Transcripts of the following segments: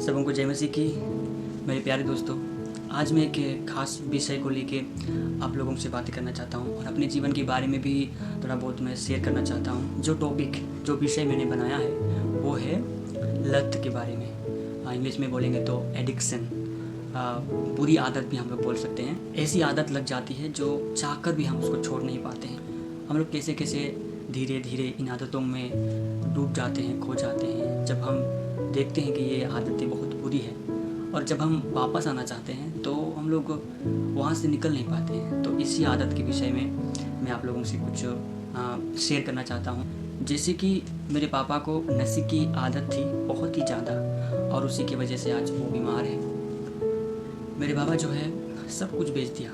सबको जय मसीह की। मेरे प्यारे दोस्तों, आज मैं एक ख़ास विषय को लेके आप लोगों से बातें करना चाहता हूँ और अपने जीवन के बारे में भी थोड़ा बहुत मैं शेयर करना चाहता हूँ। जो विषय मैंने बनाया है वो है लत के बारे में। इंग्लिश में बोलेंगे तो एडिक्शन, बुरी आदत भी हम लोग बोल सकते हैं। ऐसी आदत लग जाती है जो चाहकर भी हम उसको छोड़ नहीं पाते हैं। हम लोग कैसे कैसे धीरे धीरे इन आदतों में डूब जाते हैं, खो जाते हैं। जब हम देखते हैं कि ये आदतें बहुत बुरी है और जब हम वापस आना चाहते हैं तो हम लोग वहाँ से निकल नहीं पाते हैं। तो इसी आदत के विषय में मैं आप लोगों से कुछ शेयर करना चाहता हूँ। जैसे कि मेरे पापा को नशे की आदत थी बहुत ही ज़्यादा, और उसी की वजह से आज वो बीमार है। मेरे बाबा जो है सब कुछ बेच दिया,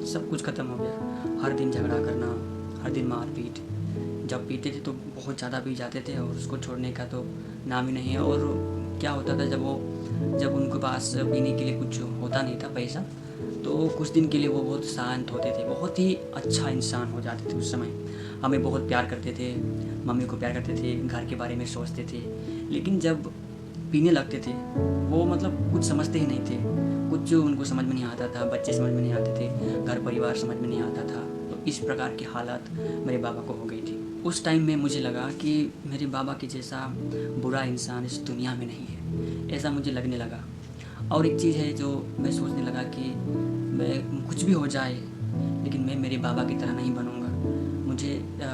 सब कुछ ख़त्म हो गया। हर दिन झगड़ा करना, हर दिन मारपीट। जब पीते थे तो बहुत ज़्यादा पी जाते थे और उसको छोड़ने का तो नाम ही नहीं है। और क्या होता था, जब उनके पास पीने के लिए कुछ होता नहीं था पैसा, तो कुछ दिन के लिए वो बहुत शांत होते थे, बहुत ही अच्छा इंसान हो जाते थे। उस समय हमें बहुत प्यार करते थे, मम्मी को प्यार करते थे, घर के बारे में सोचते थे। लेकिन जब पीने लगते थे वो मतलब कुछ समझते ही नहीं थे, कुछ उनको समझ में नहीं आता था, बच्चे समझ में नहीं आते थे, घर परिवार समझ में नहीं आता था। तो इस प्रकार की हालत मेरे बाबा को हो गई थी। उस टाइम में मुझे लगा कि मेरे बाबा के जैसा बुरा इंसान इस दुनिया में नहीं है, ऐसा मुझे लगने लगा। और एक चीज़ है जो मैं सोचने लगा कि मैं कुछ भी हो जाए लेकिन मैं मेरे बाबा की तरह नहीं बनूंगा।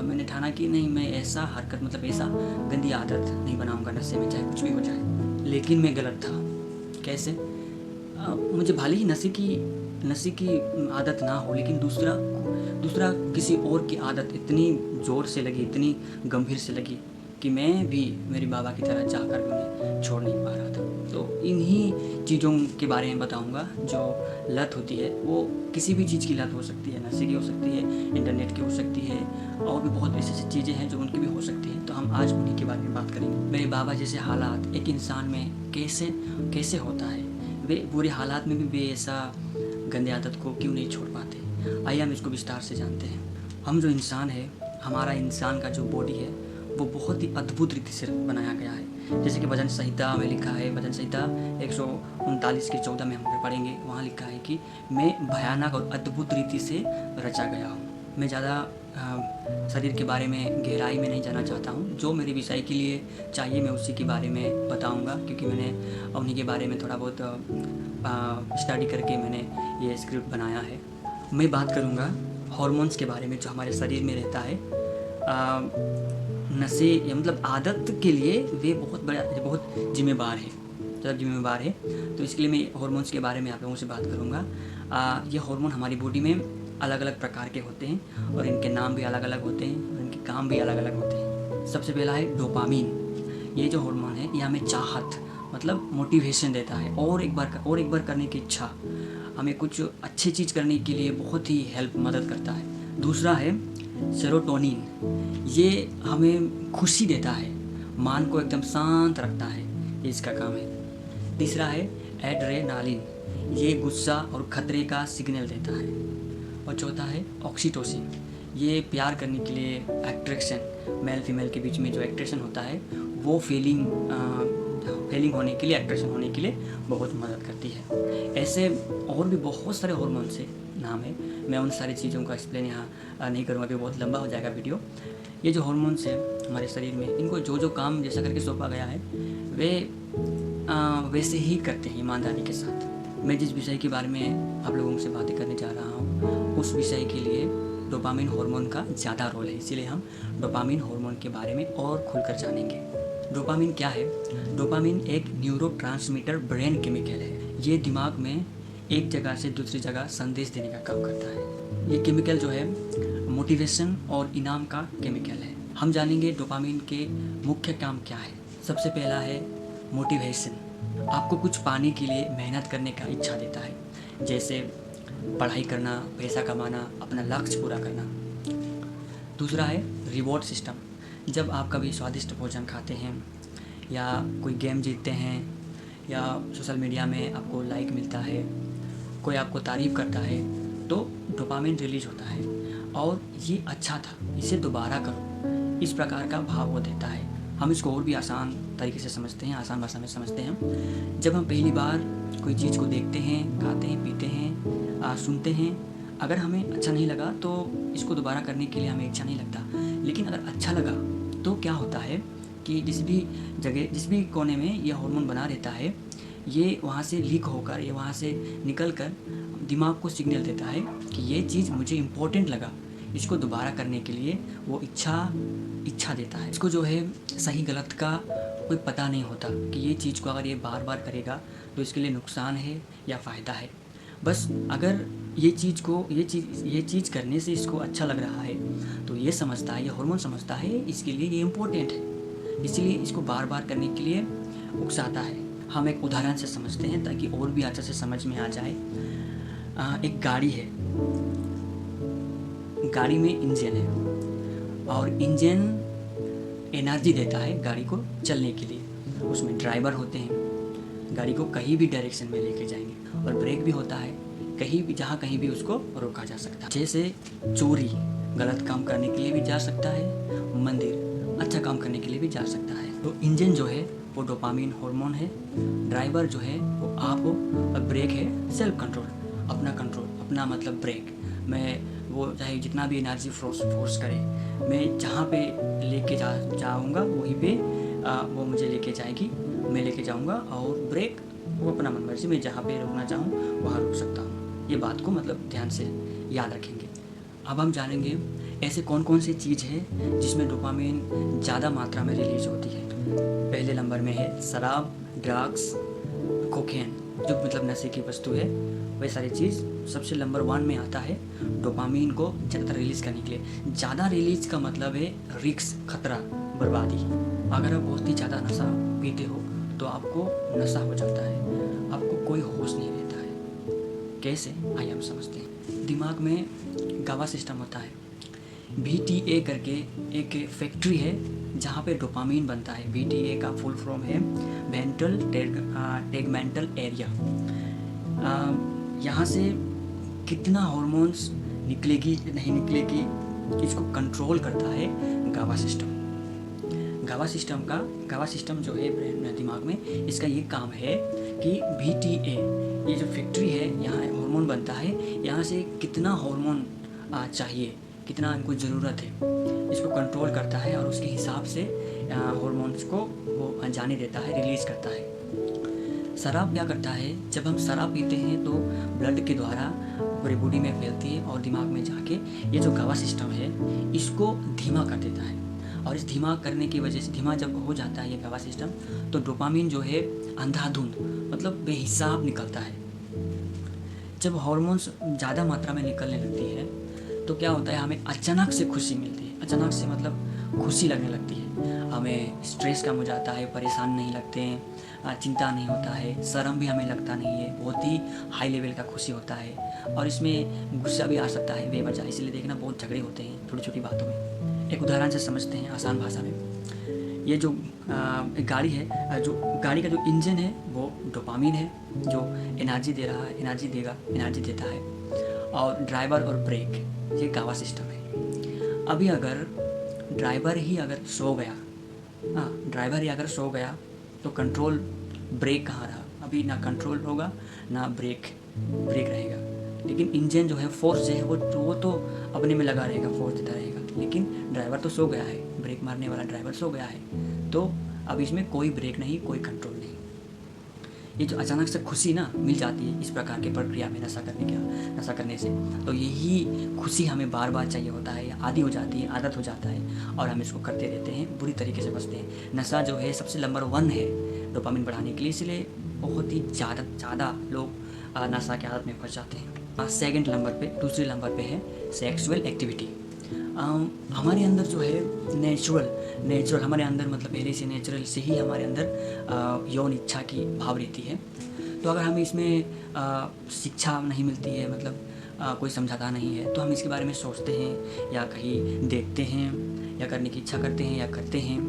मैंने ठाना कि नहीं, मैं ऐसा हरकत मतलब ऐसा गंदी आदत नहीं बनाऊंगा नशे में, चाहे कुछ भी हो जाए। लेकिन मैं गलत था। कैसे? मुझे भले ही नशे की आदत ना हो, लेकिन दूसरा किसी और की आदत इतनी ज़ोर से लगी, इतनी गंभीर से लगी कि मैं भी मेरे बाबा की तरह चाहकर भी उन्हें छोड़ नहीं पा रहा था। तो इन्हीं चीज़ों के बारे में बताऊंगा। जो लत होती है वो किसी भी चीज़ की लत हो सकती है, नशे की हो सकती है, इंटरनेट की हो सकती है, और भी बहुत ऐसी चीज़ें हैं जो उनकी भी हो सकती हैं। तो हम आज उन्हीं के बारे में बात करेंगे। मेरे बाबा जैसे हालात एक इंसान में कैसे होता है, वे बुरे हालात में भी वे ऐसा गंदे आदत को क्यों नहीं छोड़ पाते। आइए हम इसको विस्तार से जानते हैं। हम जो इंसान है, हमारा इंसान का जो बॉडी है वो बहुत ही अद्भुत रीति से बनाया गया है। जैसे कि भजन संहिता में लिखा है, भजन संहिता 139 के 14 में हम पढ़ेंगे। वहाँ लिखा है कि मैं भयानक और अद्भुत रीति से रचा गया हूँ। मैं ज़्यादा शरीर के बारे में गहराई में नहीं जाना चाहता हूँ। जो मेरे विषय के लिए चाहिए मैं उसी के बारे में बताऊँगा, क्योंकि मैंने उन्हीं के बारे में थोड़ा बहुत स्टडी करके मैंने ये स्क्रिप्ट बनाया है। मैं बात करूँगा हार्मोन्स के बारे में जो हमारे शरीर में रहता है। नशे या मतलब आदत के लिए वे बहुत जिम्मेवार है। तो इसके लिए मैं हार्मोन्स के बारे में आप लोगों से बात करूँगा। ये हार्मोन हमारी बॉडी में अलग अलग प्रकार के होते हैं और इनके नाम भी अलग अलग होते हैं और इनके काम भी अलग अलग होते हैं। सबसे पहला है डोपामीन। ये जो हार्मोन है ये हमें चाहत मतलब मोटिवेशन देता है, और एक बार करने की इच्छा, हमें कुछ अच्छी चीज़ करने के लिए बहुत ही मदद करता है। दूसरा है सेरोटोनिन। ये हमें खुशी देता है, मन को एकदम शांत रखता है, ये इसका काम है। तीसरा है एड्रेनालिन। ये गुस्सा और खतरे का सिग्नल देता है। और चौथा है ऑक्सीटोसिन। ये प्यार करने के लिए अट्रैक्शन, मेल फीमेल के बीच में जो अट्रैक्शन होता है वो फीलिंग होने के लिए, अट्रैक्शन होने के लिए बहुत मदद करती है। ऐसे और भी बहुत सारे हार्मोन से नाम है, मैं उन सारी चीज़ों का एक्सप्लेन यहाँ नहीं करूँगा, अभी बहुत लंबा हो जाएगा वीडियो। ये जो हार्मोन्स है हमारे शरीर में, इनको जो काम जैसा करके सौंपा गया है वे वैसे ही करते हैं ईमानदारी के साथ। मैं जिस विषय के बारे में आप लोगों से बातें करने जा रहा हूँ उस विषय के लिए डोपामिन हार्मोन का ज़्यादा रोल है, इसीलिए हम डोपामिन हार्मोन के बारे में और खुलकर जानेंगे। डोपामिन क्या है? डोपामिन एक न्यूरोट्रांसमीटर ब्रेन केमिकल है। ये दिमाग में एक जगह से दूसरी जगह संदेश देने का काम करता है। ये केमिकल जो है मोटिवेशन और इनाम का केमिकल है। हम जानेंगे डोपामिन के मुख्य काम क्या है। सबसे पहला है मोटिवेशन। आपको कुछ पाने के लिए मेहनत करने का इच्छा देता है, जैसे पढ़ाई करना, पैसा कमाना, अपना लक्ष्य पूरा करना। दूसरा है रिवॉर्ड सिस्टम। जब आप कभी स्वादिष्ट भोजन खाते हैं या कोई गेम जीतते हैं या सोशल मीडिया में आपको लाइक मिलता है, कोई आपको तारीफ़ करता है, तो डोपामिन रिलीज होता है और ये अच्छा था, इसे दोबारा करो, इस प्रकार का भाव वो देता है। हम इसको और भी आसान तरीके से समझते हैं, आसान भाषा में समझते हैं। जब हम पहली बार कोई चीज़ को देखते हैं, खाते हैं, पीते हैं, सुनते हैं, अगर हमें अच्छा नहीं लगा तो इसको दोबारा करने के लिए हमें इच्छा नहीं लगता। लेकिन अगर अच्छा लगा तो क्या होता है कि जिस भी जगह, जिस भी कोने में ये हार्मोन बना रहता है, ये वहाँ से लीक होकर, ये वहाँ से निकल कर दिमाग को सिग्नल देता है कि ये चीज़ मुझे इम्पोर्टेंट लगा, इसको दोबारा करने के लिए वो इच्छा देता है। इसको जो है सही गलत का कोई पता नहीं होता कि ये चीज़ को अगर ये बार बार करेगा तो इसके लिए नुकसान है या फ़ायदा है। बस अगर ये चीज़ करने से इसको अच्छा लग रहा है तो ये समझता है, ये हार्मोन समझता है इसके लिए ये इम्पोर्टेंट है, इसीलिए इसको बार बार करने के लिए उकसाता है। हम एक उदाहरण से समझते हैं ताकि और भी अच्छे से समझ में आ जाए। एक गाड़ी है, गाड़ी में इंजन है और इंजन एनर्जी देता है गाड़ी को चलने के लिए। उसमें ड्राइवर होते हैं, गाड़ी को कहीं भी डायरेक्शन में लेके जाएंगे, और ब्रेक भी होता है, कहीं भी जहाँ कहीं भी उसको रोका जा सकता है। जैसे चोरी गलत काम करने के लिए भी जा सकता है, मंदिर अच्छा काम करने के लिए भी जा सकता है। तो इंजन जो है वो डोपामीन हार्मोन है, ड्राइवर जो है वो आप हो, और ब्रेक है सेल्फ कंट्रोल, अपना कंट्रोल, अपना मतलब ब्रेक। मैं वो चाहे जितना भी एनर्जी फोर्स करे, मैं जहाँ पे लेके जाऊँगा वहीं पे वो मुझे लेके जाएगी, मैं लेके जाऊँगा। और ब्रेक वो अपना मन मर्जी, मैं जहाँ पे रुकना चाहूँ वहाँ रुक सकता हूँ। ये बात को मतलब ध्यान से याद रखेंगे। अब हम जानेंगे ऐसे कौन कौन सी चीज़ है जिसमें डोपामीन ज़्यादा मात्रा में रिलीज होती है। पहले नंबर में है शराब, ड्रग्स, कोकेन, जो मतलब नशे की वस्तु है, वही सारी चीज़ सबसे नंबर 1 में आता है डोपामीन को ज़्यादातर रिलीज़ करने के लिए। ज़्यादा रिलीज़ का मतलब है रिस्क, खतरा, बर्बादी। अगर आप बहुत ही ज़्यादा नशा पीते हो तो आपको नशा हो जाता है, आपको कोई होश नहीं रहता है। कैसे, आइए हम समझते हैं। दिमाग में गावा सिस्टम होता है, BTA करके एक फैक्ट्री है जहाँ पे डोपामीन बनता है। BTA का फुल फॉर्म है वेंट्रल टेगमेंटल एरिया। यहाँ से कितना हार्मोन्स निकलेगी नहीं निकलेगी, इसको कंट्रोल करता है गावा सिस्टम। गावा सिस्टम जो है ब्रेन दिमाग में, इसका ये काम है कि BTA ये जो फैक्ट्री है, यहाँ हार्मोन बनता है, यहाँ से कितना हार्मोन चाहिए, कितना इनको ज़रूरत है, इसको कंट्रोल करता है और उसके हिसाब से हार्मोन्स को वो जाने देता है, रिलीज़ करता है। शराब क्या करता है, जब हम शराब पीते हैं तो ब्लड के द्वारा पूरी बॉडी में फैलती है और दिमाग में जाके ये जो गावा सिस्टम है इसको धीमा कर देता है। और इस धीमा करने की वजह से, धीमा जब हो जाता है ये गावा सिस्टम, तो डोपामीन जो है अंधाधुंध मतलब बेहिसाब निकलता है। जब हार्मोन्स ज़्यादा मात्रा में निकलने लगती है तो क्या होता है, हमें अचानक से खुशी मिलती है। अचानक से मतलब खुशी लगने लगती है, हमें स्ट्रेस कम हो जाता है, परेशान नहीं लगते हैं, चिंता नहीं होता है, शर्म भी हमें लगता नहीं है, बहुत ही हाई लेवल का खुशी होता है। और इसमें गुस्सा भी आ सकता है बेवजह, इसलिए देखना बहुत झगड़े होते हैं छोटी छोटी बातों में। एक उदाहरण से समझते हैं आसान भाषा में। ये जो गाड़ी है, जो गाड़ी का जो इंजन है वो डोपामीन है जो एनर्जी दे रहा है, एनर्जी देता है। और ड्राइवर और ब्रेक ये गावा सिस्टम है। अभी अगर ड्राइवर ही अगर सो गया तो कंट्रोल ब्रेक कहाँ रहा, अभी ना कंट्रोल होगा ना ब्रेक रहेगा। लेकिन इंजन जो है, फोर्स जो है वो तो अपने में लगा रहेगा, फोर्स देता रहेगा। लेकिन ड्राइवर तो सो गया है, ब्रेक मारने वाला ड्राइवर सो गया है, तो अब इसमें कोई ब्रेक नहीं, कोई कंट्रोल नहीं। ये जो अचानक से खुशी ना मिल जाती है इस प्रकार की प्रक्रिया में, नशा करने से, तो यही खुशी हमें बार बार चाहिए होता है, आदत हो जाता है और हम इसको करते रहते हैं, बुरी तरीके से बचते हैं। नशा जो है सबसे नंबर 1 है डोपामीन बढ़ाने के लिए, इसलिए बहुत ही ज़्यादा लोग नशा की आदत में फंस जाते हैं। दूसरे नंबर पे है सेक्सुअल एक्टिविटी। हमारे अंदर जो है नेचुरल हमारे अंदर मतलब पहले से नेचुरल से ही हमारे अंदर यौन इच्छा की भाव रहती है। तो अगर हमें इसमें शिक्षा नहीं मिलती है, मतलब कोई समझाता नहीं है, तो हम इसके बारे में सोचते हैं या कहीं देखते हैं या करने की इच्छा करते हैं या करते हैं,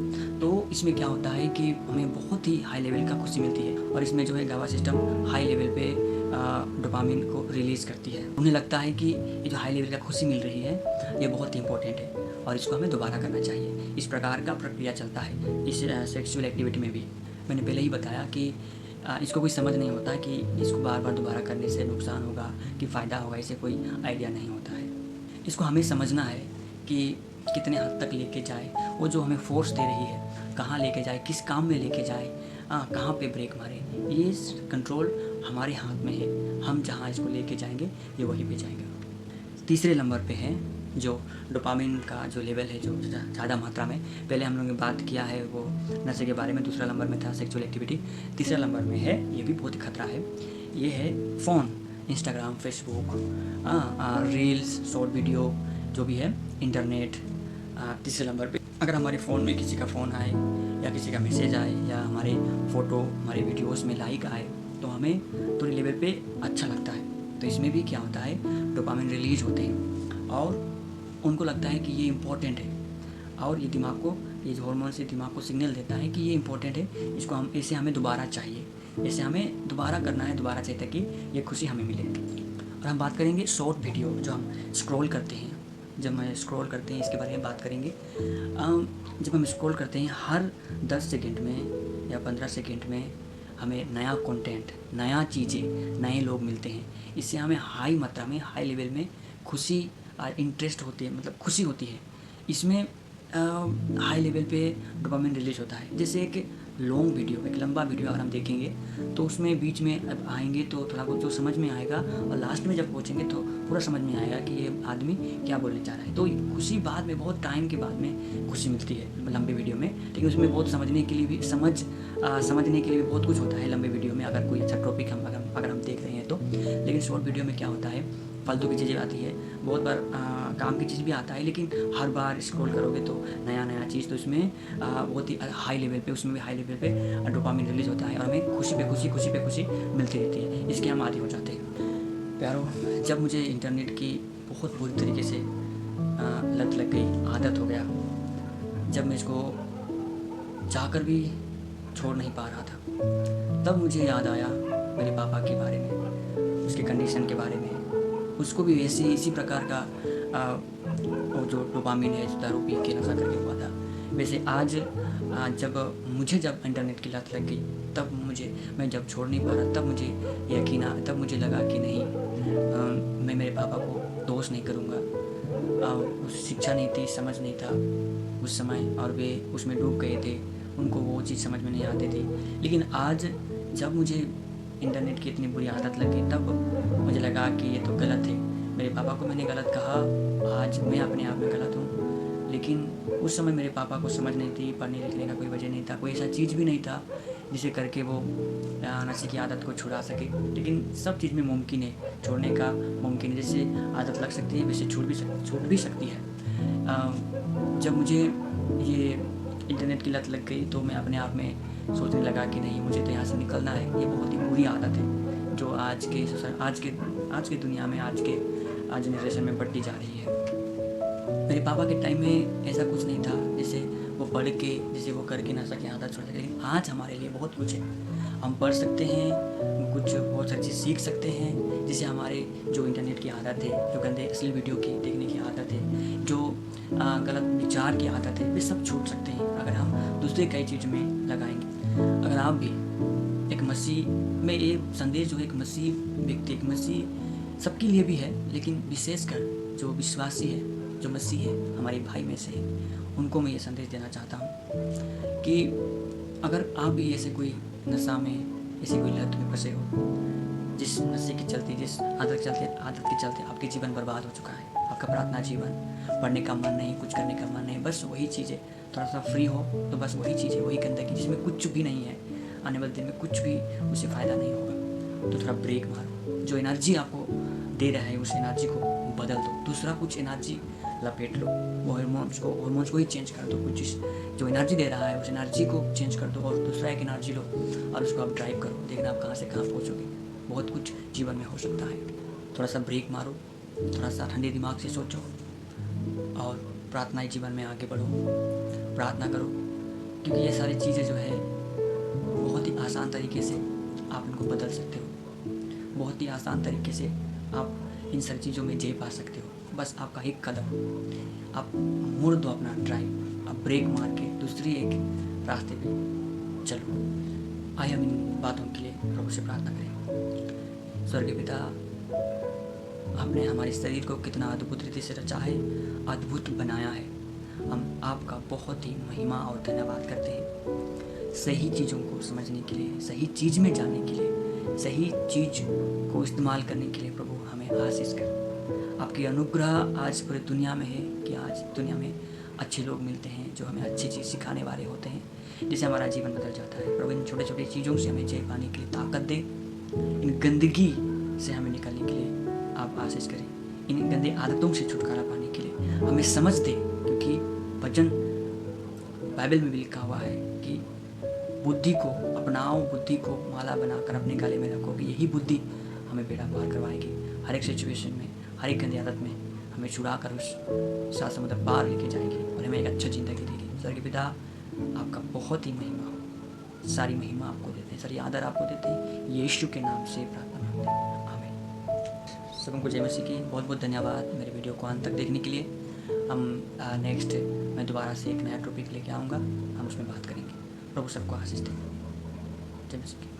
तो इसमें क्या होता है कि हमें बहुत ही हाई लेवल का खुशी मिलती है। और इसमें जो है गावा सिस्टम हाई लेवल पे डोपामीन को रिलीज़ करती है। उन्हें लगता है कि ये जो हाई लेवल का खुशी मिल रही है ये बहुत ही इंपॉर्टेंट है और इसको हमें दोबारा करना चाहिए। इस प्रकार का प्रक्रिया चलता है इस सेक्सुअल एक्टिविटी में भी। मैंने पहले ही बताया कि इसको कोई समझ नहीं होता कि इसको बार बार दोबारा करने से नुकसान होगा कि फ़ायदा होगा, इसे कोई आइडिया नहीं होता है। इसको हमें समझना है कि कितने हद तक लेके जाए, वो जो हमें फोर्स दे रही है कहाँ लेके जाए, किस काम में लेके जाए, कहाँ पे ब्रेक मारे, ये कंट्रोल हमारे हाथ में है। हम जहाँ इसको लेके जाएंगे ये वहीं पे जाएगा। तीसरे नंबर पे है जो डोपामिन का जो लेवल है, जो ज़्यादा मात्रा में, पहले हम लोगों ने बात किया है वो नशे के बारे में, दूसरा नंबर में था सेक्सुअल एक्टिविटी, तीसरा नंबर में है, ये भी बहुत ही खतरा है, ये है phone, Instagram, Facebook, reels, short video, जो भी है, इंटरनेट। तीसरे नंबर पे अगर हमारे फ़ोन में किसी का फ़ोन आए या किसी का मैसेज आए या हमारे फ़ोटो, हमारे वीडियोस में लाइक आए तो हमें थोड़ी लेवल पे अच्छा लगता है। तो इसमें भी क्या होता है, डोपामिन रिलीज होते हैं और उनको लगता है कि ये इम्पोर्टेंट है, और ये दिमाग को, ये हार्मोन से दिमाग को सिग्नल देता है कि ये इम्पोर्टेंट है, इसको हम, इसे हमें दोबारा चाहिए, इसे हमें दोबारा करना है, दोबारा चाहिए ताकि ये खुशी हमें मिले। और हम बात करेंगे शॉर्ट वीडियो जो हम स्क्रॉल करते हैं, जब हम स्क्रॉल करते हैं इसके बारे में बात करेंगे। जब हम स्क्रॉल करते हैं हर 10 सेकंड में या 15 सेकंड में हमें नया कंटेंट, नया चीज़ें, नए लोग मिलते हैं। इससे हमें हाई मात्रा में, हाई लेवल में खुशी और इंटरेस्ट होती है, मतलब खुशी होती है। इसमें हाई लेवल पे डोपामिन रिलीज होता है। जैसे एक लॉन्ग वीडियो, एक लंबा वीडियो अगर हम देखेंगे तो उसमें बीच में अब आएंगे तो थोड़ा बहुत जो समझ में आएगा, और लास्ट में जब पहुँचेंगे तो पूरा समझ में आएगा कि ये आदमी क्या बोलने चाह रहा है। तो खुशी बाद में, बहुत टाइम के बाद में खुशी मिलती है लंबे वीडियो में, लेकिन उसमें बहुत समझने के लिए भी समझने के लिए भी बहुत कुछ होता है लंबे वीडियो में, अगर कोई अच्छा टॉपिक अगर हम देख रहे हैं तो। लेकिन शॉर्ट वीडियो में क्या होता है, फालतू की चीज़ें आती है, बहुत बार काम की चीज़ भी आता है, लेकिन हर बार स्क्रॉल करोगे तो नया नया चीज़, तो इसमें बहुत ही हाई लेवल पे, उसमें भी हाई लेवल पे डोपामिन रिलीज होता है और हमें खुशी पे खुशी मिलती रहती है। इसके हम आदी हो जाते हैं। प्यारो, जब मुझे इंटरनेट की बहुत बुरी तरीके से लत लग गई, आदत हो गया, जब मैं इसको चाहकर भी छोड़ नहीं पा रहा था, तब मुझे याद आया मेरे पापा के बारे में, उसके कंडीशन के बारे में। उसको भी वैसे इसी प्रकार का वो जो डोपामिन है, जो दारू पी के नशा करके हुआ था, वैसे आज जब इंटरनेट की लत लग गई, तब मैं जब छोड़ नहीं पा रहा, तब मुझे यकीन आया, तब मुझे लगा कि नहीं, मैं मेरे पापा को दोष नहीं करूँगा। उस शिक्षा नहीं थी, समझ नहीं था उस समय, और वे उसमें डूब गए थे, उनको वो चीज़ समझ में नहीं आती थी। लेकिन आज जब मुझे इंटरनेट की इतनी बुरी आदत लगी, तब मुझे लगा कि ये तो गलत है। मेरे पापा को मैंने गलत कहा, आज मैं अपने आप में गलत हूँ, लेकिन उस समय मेरे पापा को समझ नहीं थी, पढ़ने लिखने का कोई वजह नहीं था, कोई ऐसा चीज़ भी नहीं था जिसे करके वो नशे की आदत को छुड़ा सके। लेकिन सब चीज़ में मुमकिन है, छोड़ने का मुमकिन है। जैसे आदत लग सकती है वैसे छूट भी सकती है। जब मुझे ये इंटरनेट की लत लग गई तो मैं अपने आप में सोचने लगा कि नहीं, मुझे तो यहाँ से निकलना है। ये बहुत ही बुरी आदत है जो आज के दुनिया में, आज जनरेशन में बढ़ती जा रही है। मेरे पापा के टाइम में ऐसा कुछ नहीं था, जैसे वो पढ़ के, जैसे वो करके नशा की आदत छोड़ सके। लेकिन आज हमारे लिए बहुत कुछ है, हम पढ़ सकते हैं, कुछ बहुत सारी चीज़ सीख सकते हैं, जिससे हमारे जो इंटरनेट की आदत है, जो गंदे असली वीडियो की देखने की आदत है, जो गलत विचार की आदत है, वे सब छूट सकते हैं अगर हम दूसरे कई चीज़ में लगाएंगे। अगर आप भी एक मसीह में, ये संदेश जो एक मसीह व्यक्ति, एक मसीह सबके लिए भी है, लेकिन विशेषकर जो विश्वासी है, जो मसीह है, हमारे भाई में से है, उनको मैं ये संदेश देना चाहता हूँ कि अगर आप भी ऐसे कोई नशा में, ऐसी कोई लत में फंसे हो, जिस नशे के चलते, जिस आदत के चलते आपके जीवन बर्बाद हो चुका है, आपका प्रार्थना जीवन, पढ़ने का मन नहीं, कुछ करने का मन नहीं, बस वही चीज़ें, थोड़ा सा फ्री हो तो बस वही चीज़ें, वही गंदगी जिसमें कुछ भी नहीं है, आने वाले दिन में कुछ भी उससे फ़ायदा नहीं होगा, तो थोड़ा ब्रेक मारो। जो एनर्जी आपको दे रहा है उस एनर्जी को बदल दो, दूसरा कुछ एनर्जी लपेट लो, वो हॉर्मोन्स को ही चेंज कर दो। कुछ जो एनर्जी दे रहा है उस एनर्जी को चेंज कर दो और दूसरा एक एनर्जी लो और उसको आप ड्राइव करो, देखना आप कहाँ से कहाँ पहुँचोगे। बहुत कुछ जीवन में हो सकता है। थोड़ा सा ब्रेक मारो, थोड़ा सा ठंडे दिमाग से सोचो और प्रार्थनाई जीवन में आगे बढ़ो, प्रार्थना करो, क्योंकि ये सारी चीज़ें जो है बहुत ही आसान तरीके से आप इनको बदल सकते हो, बहुत ही आसान तरीके से आप इन सारी चीज़ों में जी पा सकते हो। बस आपका एक कदम, आप मुड़ दो अपना ड्राइव, आप ब्रेक मार के दूसरी एक रास्ते पे चलो। आइए हम इन बातों के लिए प्रभु से प्रार्थना करें। स्वर्गीय पिता, आपने हमारे शरीर को कितना अद्भुत रीति से रचा है, अद्भुत बनाया है। हम आपका बहुत ही महिमा और धन्यवाद करते हैं सही चीज़ों को समझने के लिए, सही चीज़ में जाने के लिए, सही चीज़ को इस्तेमाल करने के लिए। प्रभु हमें आशीष कर। आपकी अनुग्रह आज पूरी दुनिया में है कि आज दुनिया में अच्छे लोग मिलते हैं जो हमें अच्छी चीज़ सिखाने वाले होते हैं, जिससे हमारा जीवन बदल जाता है। प्रभु इन छोटे छोटे चीज़ों से हमें जय पाने के लिए ताकत दे, इन गंदगी से हमें निकलने के लिए आप आशीष करें, इन गंदी आदतों से छुटकारा पाने के लिए हमें समझ दे, क्योंकि वचन बाइबल में भी लिखा हुआ है कि बुद्धि को अपनाओ, बुद्धि को माला बनाकर अपने गले में रखोगे, यही बुद्धि हमें बेड़ा पार करवाएगी। हर एक सिचुएशन में, हर एक गंदी आदत में हमें छुड़ा कर उस सात समुद्र पार लेके जाएगी और हमें एक अच्छा ज़िंदगी देगी। स्वर्गीय पिता, आपका बहुत ही महिमा हो, सारी महिमा आपको देते हैं, सारी आदर आपको देते हैं। यीशु के नाम से प्रार्थना करते हैं, आमीन। सबको जय मसीह की बहुत बहुत धन्यवाद मेरे वीडियो को अंत तक देखने के लिए। हम नेक्स्ट मैं दोबारा से एक नया टॉपिक लेके आऊँगा, हम उसमें बात करेंगे। प्रभु सबको आशीष दें। जय मसीह की।